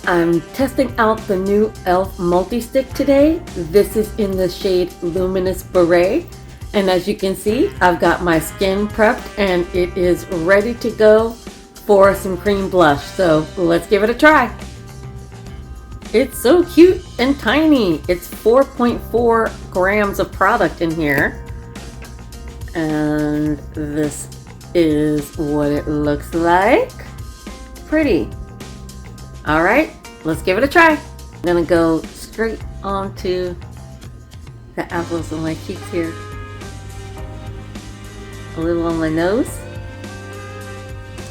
I'm testing out the new e.l.f. multi-stick today. This is in the shade Luminous Beret. And as you can see, I've got my skin prepped and it is ready to go for some cream blush. So let's give it a try. It's so cute and tiny. It's 4.4 grams of product in here. And this is what it looks like. Pretty. All right, let's give it a try. I'm gonna go straight onto the apples of my cheeks here. A little on my nose.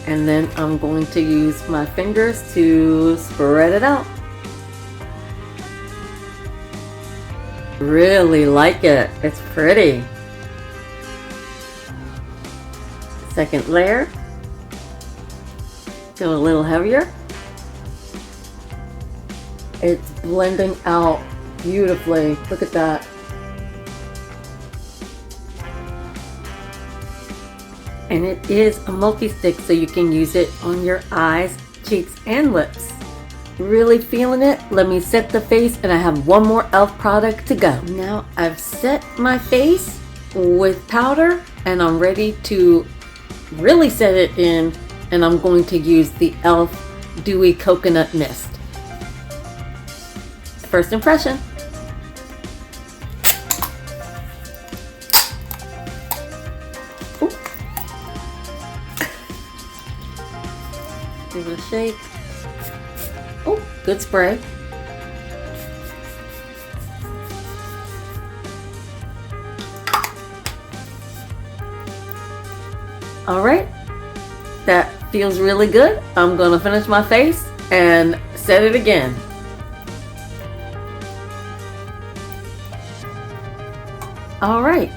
And then I'm going to use my fingers to spread it out. Really like it. It's pretty. Second layer. Go a little heavier. It's blending out beautifully. Look at that. And it is a multi-stick, so you can use it on your eyes, cheeks, and lips. Really feeling it. Let me set the face, and I have one more e.l.f. product to go. Now I've set my face with powder, and I'm ready to really set it in, and I'm going to use the e.l.f. Dewey Coconut Mist. First impression. Ooh. Give it a shake. Oh, good spray. All right, that feels really good. I'm gonna finish my face and set it again. All right,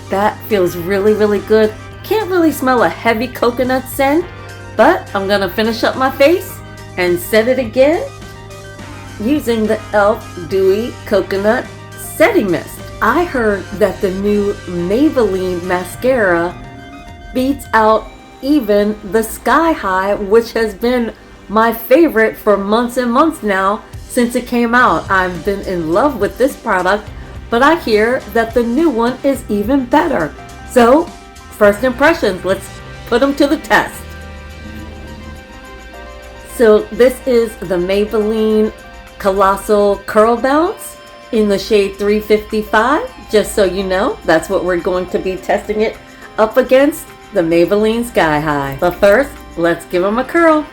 that feels really, really good. Can't really smell a heavy coconut scent, but I'm gonna finish up my face and set it again using the e.l.f. Dewey Coconut Setting Mist. I heard that the new Maybelline mascara beats out even the Sky High, which has been my favorite for months and months now since it came out. I've been in love with this product, but I hear that the new one is even better. So, first impressions, let's put them to the test. So this is the Maybelline Colossal Curl Bounce in the shade 355. Just so you know, that's what we're going to be testing it up against, the Maybelline Sky High. But first, let's give them a curl.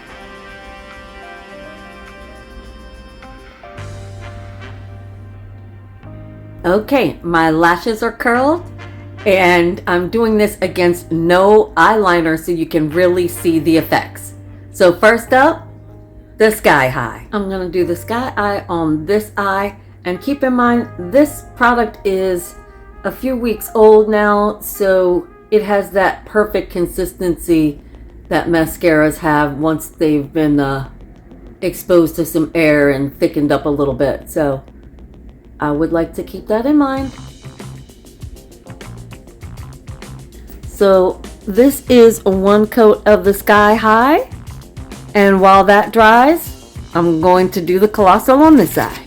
Okay, my lashes are curled, and I'm doing this against no eyeliner so you can really see the effects. So first up, the Sky High. I'm gonna do the Sky Eye on this eye, and keep in mind this product is a few weeks old now, so it has that perfect consistency that mascaras have once they've been exposed to some air and thickened up a little bit. So I would like to keep that in mind. So this is one coat of the Sky High, and while that dries, I'm going to do the Colossal on this eye.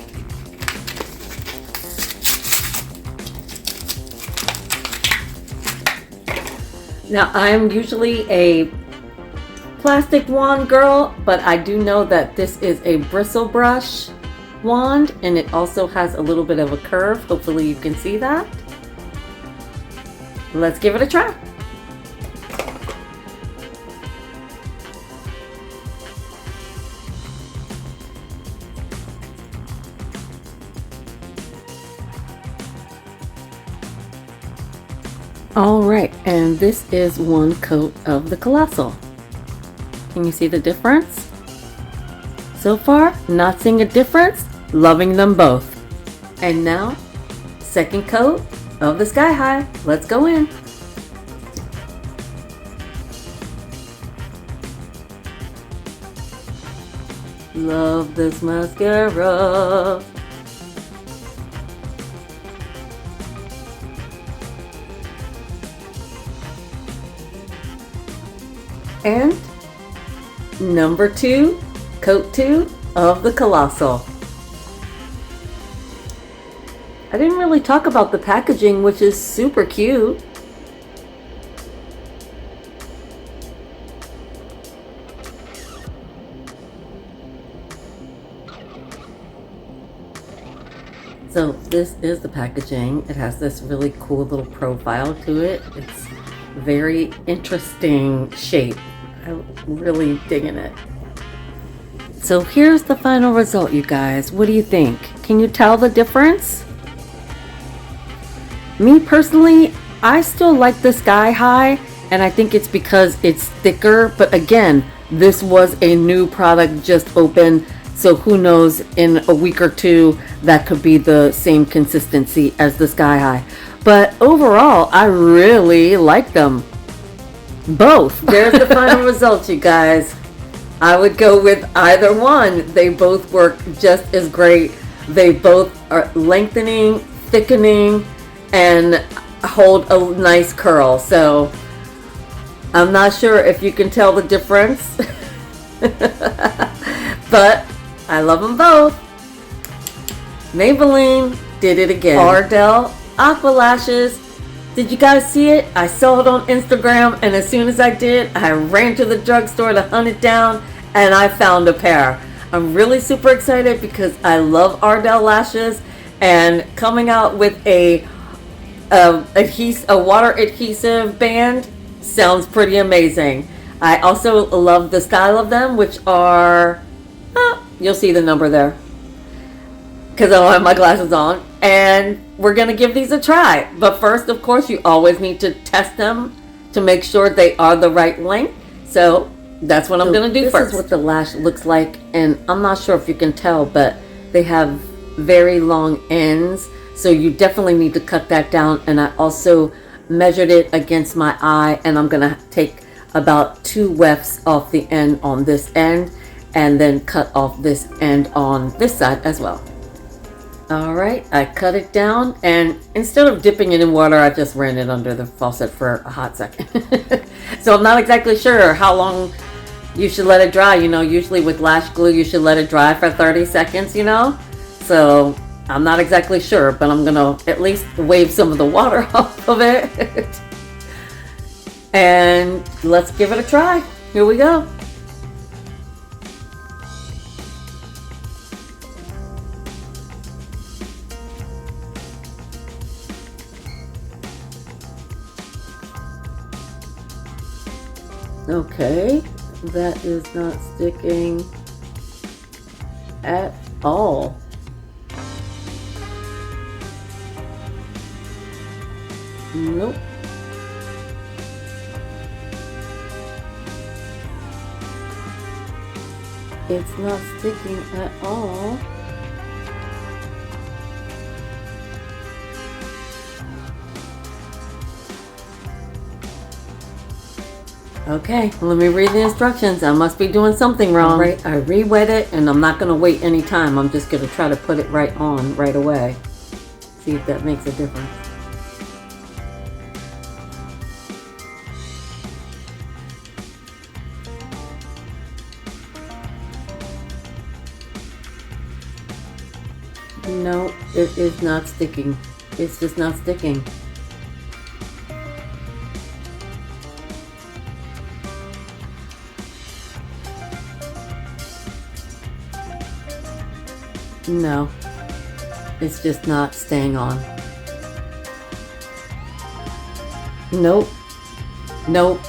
Now I'm usually a plastic wand girl, but I do know that this is a bristle brush wand, and it also has a little bit of a curve. Hopefully you can see that. Let's give it a try. All right, and this is one coat of the Colossal. Can you see the difference? So far, not seeing a difference, loving them both. And now, second coat of the Sky High. Let's go in. Love this mascara. And number 2, coat 2 of the Colossal. I didn't really talk about the packaging, which is super cute. So this is the packaging. It has this really cool little profile to it. It's very interesting shape. I'm really digging it. So here's the final result, you guys. What do you think? Can you tell the difference? Me personally, I still like the Sky High, and I think it's because it's thicker. But again, this was a new product just opened, so who knows, in a week or two, that could be the same consistency as the Sky High. But overall, I really like them. Both. There's the final results, you guys. I would go with either one. They both work just as great. They both are lengthening, thickening, and hold a nice curl. So I'm not sure if you can tell the difference. But I love them both. Maybelline did it again. Ardell Aqua Lashes. Did you guys see it? I saw it on Instagram, and as soon as I did, I ran to the drugstore to hunt it down, and I found a pair. I'm really super excited because I love Ardell lashes, and coming out with a water adhesive band sounds pretty amazing. I also love the style of them, which are, you'll see the number there because I don't have my glasses on, and we're gonna give these a try. But first, of course, you always need to test them to make sure they are the right length. So that's what I'm gonna do first. This is what the lash looks like, and I'm not sure if you can tell, but they have very long ends, so you definitely need to cut that down. And I also measured it against my eye, and I'm gonna take about 2 wefts off the end on this end, and then cut off this end on this side as well. All right, I cut it down, and instead of dipping it in water, I just ran it under the faucet for a hot second. So I'm not exactly sure how long you should let it dry. You know, usually with lash glue, you should let it dry for 30 seconds, you know? So I'm not exactly sure, but I'm gonna at least wave some of the water off of it. And let's give it a try. Here we go. Okay, that is not sticking at all. Nope. It's not sticking at all. Okay, let me read the instructions. I must be doing something wrong. All right, I re-wet it, and I'm not going to wait any time. I'm just going to try to put it right on right away. See if that makes a difference. No, it is not sticking. It's just not sticking. No, it's just not staying on. Nope. Nope.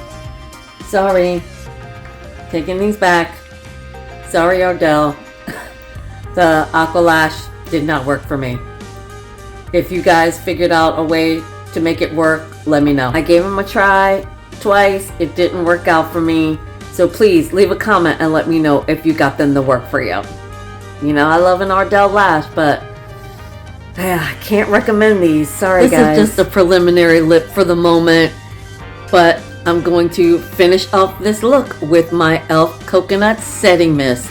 Sorry. Taking these back. Sorry, Ardell. The Aqua Lash did not work for me. If you guys figured out a way to make it work, let me know. I gave them a try twice. It didn't work out for me. So please leave a comment and let me know if you got them to work for you. You know, I love an Ardell lash, but I can't recommend these. Sorry, guys. This is just a preliminary lip for the moment, but I'm going to finish off this look with my e.l.f. Coconut Setting Mist.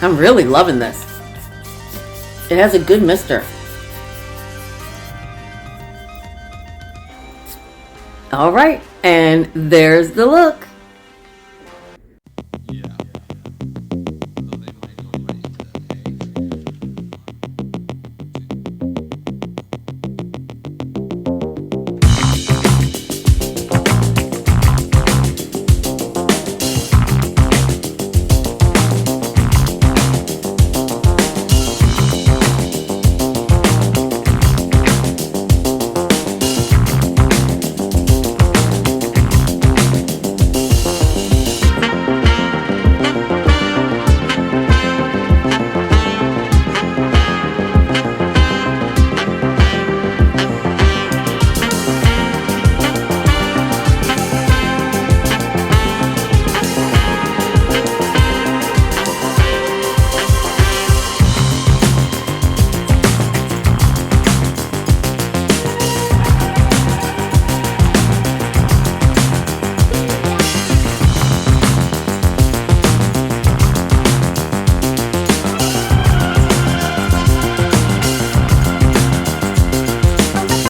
I'm really loving this. It has a good mister. All right, and there's the look.